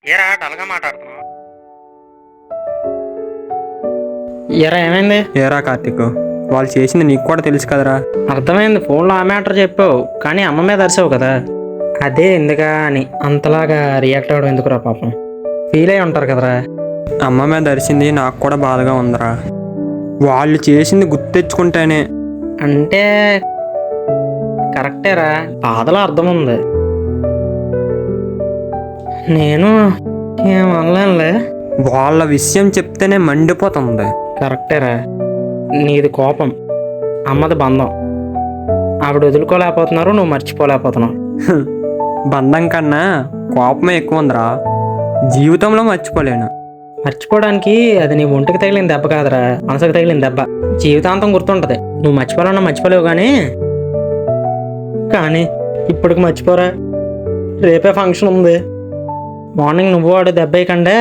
ఏరా డల్గా మాట్లాడుతున్నావు? ఎరా ఏమైంది? ఏరా కార్తీక్, వాళ్ళు చేసింది నీకు కూడా తెలుసు కదరా. అర్థమైంది, ఫోన్లో ఆ మ్యాటర్ చెప్పావు కానీ అమ్మ మీద అరిసావు కదా, అదే ఎందుకా అని అంతలాగా రియాక్ట్ అవ్వడం ఎందుకురా? పాపం ఫీల్ అయి ఉంటారు కదరా. అమ్మ మీద అరిసింది నాకు కూడా బాధగా ఉందిరా. వాళ్ళు చేసింది గుర్తు తెచ్చుకుంటేనే. అంటే కరెక్టేరా, బాధలో అర్థం ఉంది. నేను ఏమనలేనులే. వాళ్ళ విషయం చెప్తేనే మండిపోతుంది. కరెక్టేరా, నీది కోపం, అమ్మది బంధం. ఆవిడ వదులుకోలేకపోతున్నారు, నువ్వు మర్చిపోలేకపోతున్నావు. బంధం కన్నా కోపమే ఎక్కువ ఉందిరా. జీవితంలో మర్చిపోలేను. మర్చిపోవడానికి అది నీ ఒంటికి తగిలిన దెబ్బ కాదురా, మనసుకు తగిలిన దెబ్బ. జీవితాంతం గుర్తుంటది. నువ్వు మర్చిపోవాలన్నా మర్చిపోలేవు కానీ ఇప్పటికి మర్చిపోరా. రేపే ఫంక్షన్ ఉంది, మార్నింగ్ నువ్వు వాడు దెబ్బ వేయకండే